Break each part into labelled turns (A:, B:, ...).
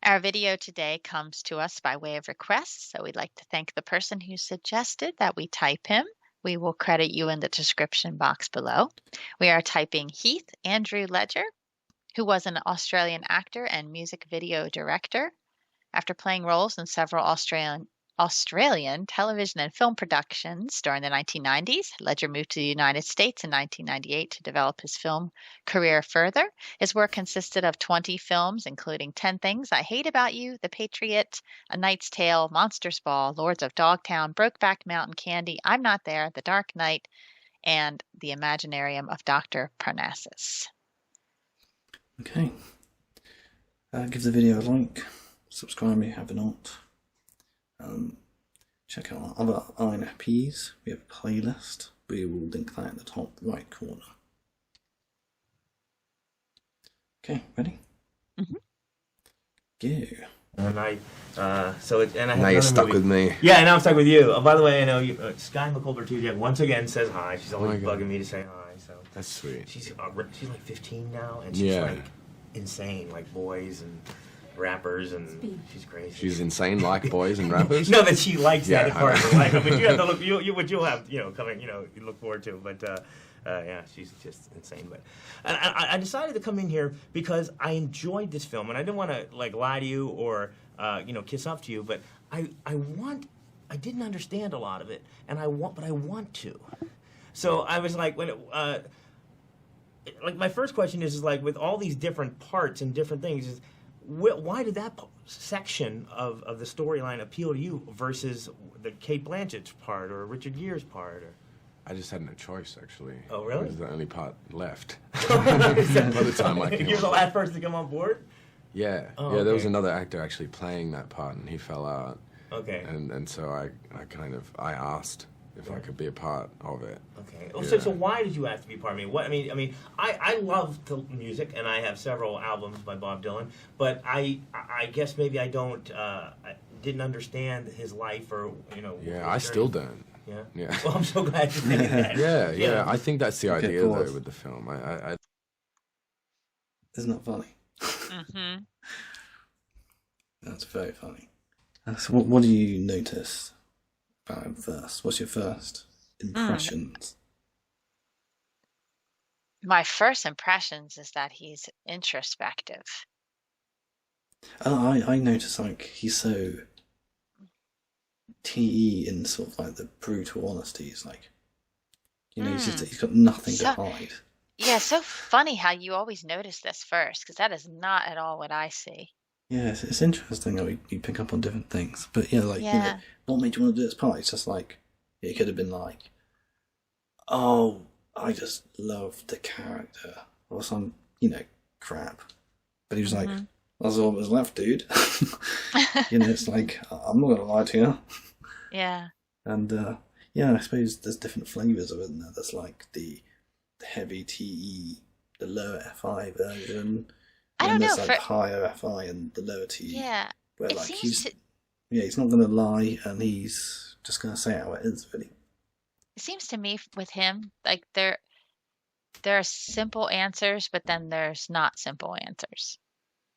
A: Our video today comes to us by way of request, so we'd like to thank the person who suggested that we type him. We will credit you in the description box below. We are typing Heath Andrew Ledger, who was an Australian actor and music video director. After playing roles in several Australian television and film productions during the 1990s, Ledger moved to the United States in 1998 to develop his film career further. His work consisted of 20 films, including 10 Things I Hate About You, The Patriot, A Knight's Tale, Monsters Ball, Lords of Dogtown, Brokeback Mountain Candy, I'm Not There, The Dark Knight, and The Imaginarium of Dr. Parnassus.
B: Okay. Give the video a like, subscribe if you have not. Check out our other INFPs. We have a playlist. We will link that in the top right corner. Okay, ready?
A: Mm-hmm.
B: Go.
C: And I have
D: now you're stuck with me.
C: Yeah, now I'm stuck with you. Oh, by the way, I know you, Sky McCulber once again says hi. She's always bugging me to say hi. So
D: that's sweet.
C: She's like 15 now, and she's like insane, like boys and rappers, and she's crazy.
D: She's insane, like boys and rappers.
C: No, that she likes that part of her life. I mean, you have to look. You'll have coming. You look forward to. But yeah, she's just insane. But I decided to come in here because I enjoyed this film, and I didn't want to like lie to you or kiss up to you, but I didn't understand a lot of it, but I want to. So I was like, when like my first question is like with all these different parts and different things is. Why did that section of the storyline appeal to you versus the Cate Blanchett's part or Richard Gere's part? Or?
D: I just had no choice, actually.
C: Oh, really?
D: It was the only part left. By the time I came
C: You're the last person to come on board?
D: Yeah.
C: Oh,
D: yeah,
C: okay.
D: there was another actor actually playing that part, and he fell out.
C: Okay.
D: And so I asked if I could be a part of it.
C: Okay. Oh, so why did you ask to be part of it? I love music, and I have several albums by Bob Dylan, but I guess maybe I didn't understand his life or
D: Yeah, I still don't.
C: Yeah.
D: Yeah.
C: Well, I'm so glad you did that.
D: Yeah. I think that's the idea though with the film.
B: Isn't that funny?
A: Mm-hmm.
B: That's very funny. So what do you notice about him first? What's your first impressions?
A: My first impressions is that he's introspective.
B: I notice like he's so TE in sort of like the brutal honesty. He's like, he's got nothing to hide.
A: Yeah, so funny how you always notice this first, because that is not at all what I see.
B: Yeah, it's interesting how you pick up on different things. But what made you want to do this part? It's just like, it could have been like, oh, I just love the character, or some, crap. But he was like, that's all that was left, dude. It's like, I'm not going to lie to you.
A: Yeah.
B: And, I suppose there's different flavours of it, isn't there? There's like the heavy TE, the lower FI version.
A: I don't know.
B: There's like higher FI and the lower TE.
A: Yeah.
B: Where like he's not going to lie, and he's just going to say how it is, really.
A: It seems to me with him, like there are simple answers, but then there's not simple answers.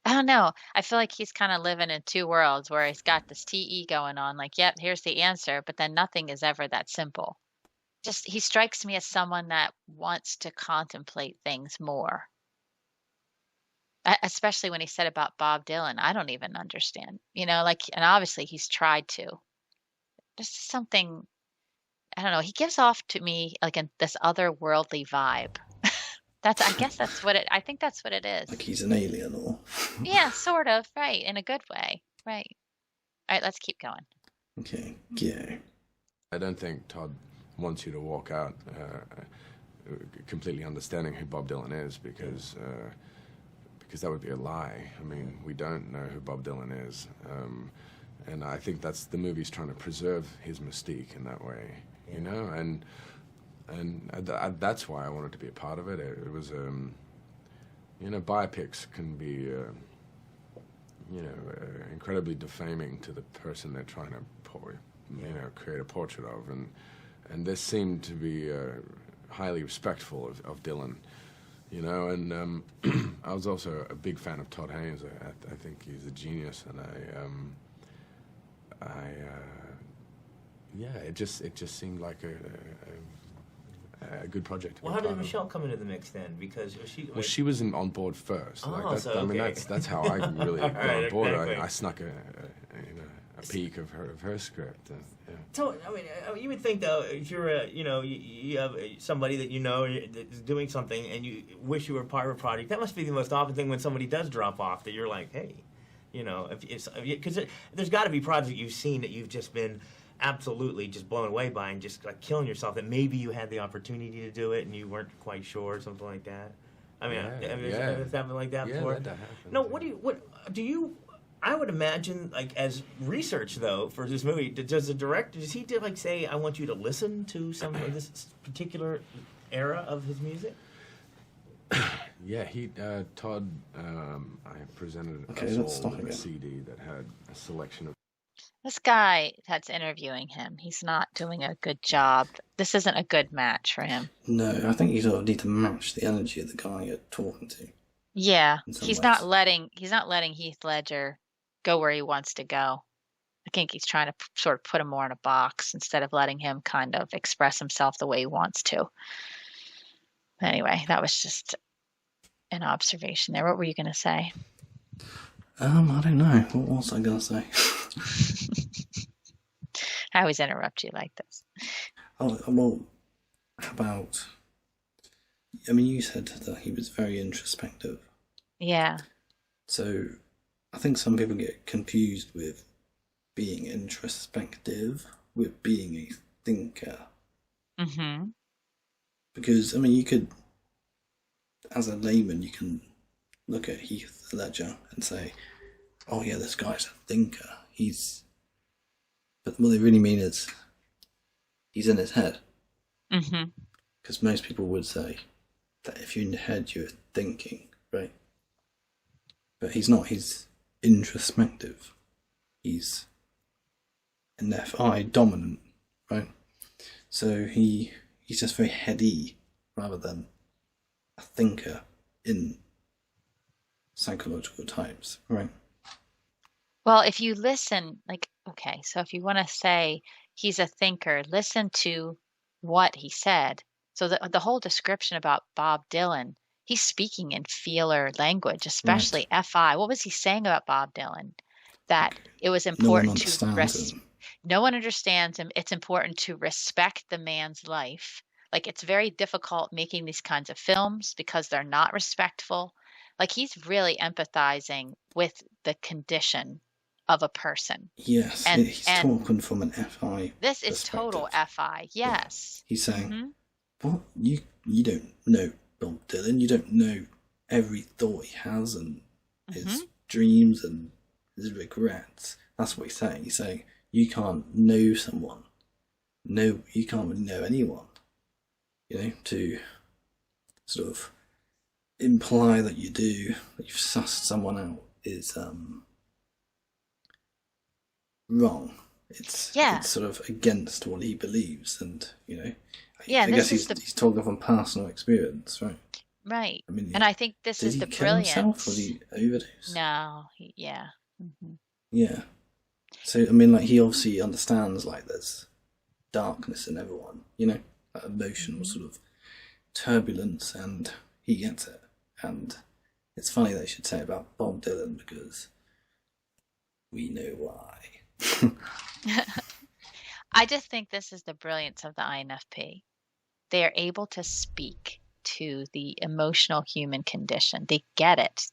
A: I don't know. I feel like he's kind of living in two worlds where he's got this TE going on, like, yep, here's the answer, but then nothing is ever that simple. Just, he strikes me as someone that wants to contemplate things more. Especially when he said about Bob Dylan, I don't even understand, and obviously he's tried to. Just something, I don't know. He gives off to me like this otherworldly vibe. I guess that's what I think that's what it is.
B: Like he's an alien or?
A: Yeah, sort of, right. In a good way, right. All right, let's keep going.
B: Okay, yeah.
D: I don't think Todd wants you to walk out completely understanding who Bob Dylan is because that would be a lie. I mean, we don't know who Bob Dylan is. And I think that's the movie's trying to preserve his mystique in that way, and that's why I wanted to be a part of it. It was, biopics can be, incredibly defaming to the person they're trying to create a portrait of, and this seemed to be highly respectful of Dylan. you know. And I was also a big fan of Todd Haynes. I think he's a genius, and yeah, it just seemed like a good project.
C: Well, how did Michelle come into the mix then? Because
D: she was on board first.
C: I
D: mean, that's how I really got on board.
C: Exactly.
D: I snuck a peek of her script. Yeah.
C: So, I mean, you would think though, if you're you have somebody that you know that's doing something, and you wish you were part of a project, that must be the most often thing when somebody does drop off. That you're like, hey, because there's got to be projects you've seen that you've just been absolutely just blown away by and just like killing yourself. That maybe you had the opportunity to do it and you weren't quite sure, or something like that. I mean, has happened like that before?
D: That happened.
C: No, what do you? I would imagine, like, as research though for this movie, does the director, does he like say, I want you to listen to some of this particular era of his music?
D: Yeah, Todd, I presented us all with a CD that had a selection of.
A: This guy that's interviewing him, he's not doing a good job. This isn't a good match for him.
B: No, I think you sort of need to match the energy of the guy you're talking to.
A: Yeah,
B: he's
A: not letting Heath Ledger go where he wants to go. I think he's trying to sort of put him more in a box instead of letting him kind of express himself the way he wants to. Anyway, that was just an observation there. What were you going to say?
B: I don't know. What was I going to say?
A: I always interrupt you like this.
B: Oh, well, how about... I mean, you said that he was very introspective.
A: Yeah.
B: So, I think some people get confused with being introspective with being a thinker.
A: Mm-hmm.
B: Because, I mean, you could... As a layman, you can look at Heath Ledger and say, oh yeah, this guy's a thinker. But what they really mean is he's in his head.
A: Mm-hmm.
B: Because most people would say that if you're in your head, you're thinking, right? But he's not. He's introspective. He's an FI dominant, right? So he's just very heady rather than a thinker in psychological types, right?
A: Well, if you listen, okay, so if you want to say he's a thinker, listen to what he said. So the whole description about Bob Dylan, he's speaking in feeler language, especially FI. What was he saying about Bob Dylan? That it was important no one understands him. It's important to respect the man's life. Like, it's very difficult making these kinds of films because they're not respectful. Like, he's really empathizing with the condition of a person.
B: Yes, and he's talking from an FI.
A: This is total FI. Yes.
B: Yeah. He's saying, "What you don't know Bob Dylan. You don't know every thought he has and his dreams and his regrets." That's what he's saying. He's saying you can't know someone. No, you can't really know anyone. To sort of imply that you do, that you've sussed someone out is wrong. It's sort of against what he believes, and I guess he's talking from personal experience, right?
A: Right. I mean, and I think this is the brilliance.
B: Did he kill himself, or did he overdose?
A: No. Yeah. Mm-hmm.
B: Yeah. So I mean, he obviously understands there's darkness in everyone, that emotional sort of turbulence, and he gets it. And it's funny they should say it about Bob Dylan because we know why.
A: I just think this is the brilliance of the INFP. They are able to speak to the emotional human condition. They get it.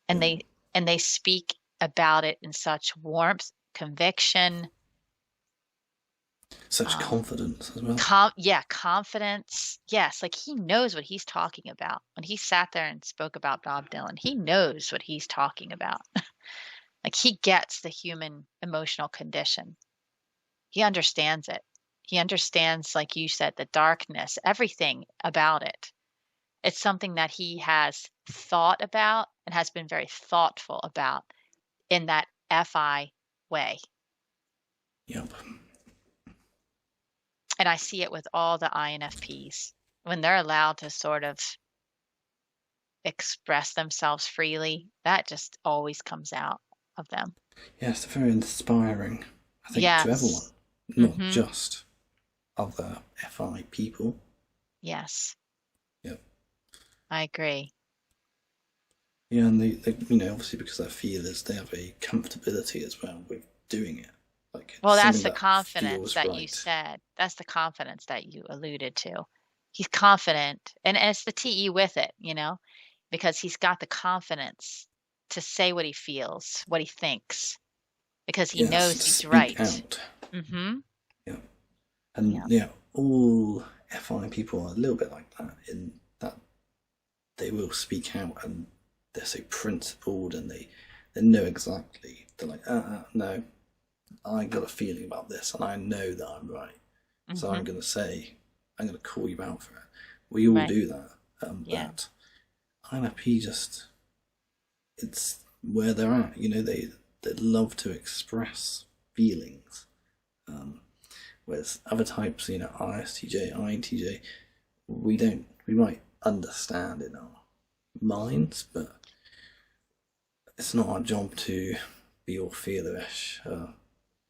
A: And they speak about it in such warmth, conviction,
B: such confidence as well.
A: Confidence. Yes, he knows what he's talking about. When he sat there and spoke about Bob Dylan, he knows what he's talking about. He gets the human emotional condition. He understands it. He understands, like you said, the darkness, everything about it. It's something that he has thought about and has been very thoughtful about in that FI way.
B: Yep.
A: And I see it with all the INFPs. when they're allowed to sort of express themselves freely, that just always comes out of them.
B: Yes, they're very inspiring, I think, to everyone,
A: Yes.
B: not just other FI people.
A: Yes.
B: Yep.
A: I agree.
B: Yeah, and they obviously because they're feelers, they have a comfortability as well with doing it. Like,
A: Well, that's
B: something
A: the
B: that
A: confidence
B: feels
A: that
B: right.
A: you said. That's the confidence that you alluded to. He's confident, and it's the TE with it, because he's got the confidence to say what he feels, what he thinks, because he
B: Yes,
A: knows
B: to
A: he's
B: speak
A: right.
B: out.
A: Mm-hmm.
B: Yeah. And all FI people are a little bit like that in that they will speak out and they're so principled and they know exactly. They're like, no, I got a feeling about this and I know that I'm right. So I'm going to call you out for it. We all do that. But INFP it's where they're at. They love to express feelings. Whereas other types, ISTJ, INTJ, we might understand in our minds, but it's not our job to be all feelerish.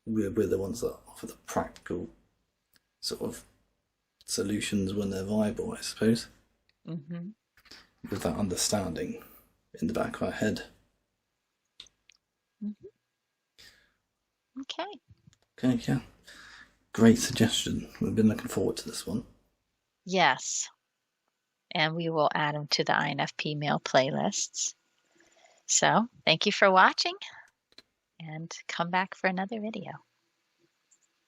B: We're the ones that offer the practical sort of solutions when they're viable, I suppose.
A: Mm-hmm.
B: With that understanding in the back of our head.
A: Mm-hmm. Okay.
B: Okay, yeah. Great suggestion. We've been looking forward to this one.
A: Yes. And we will add them to the INFP mail playlists. So thank you for watching and come back for another video.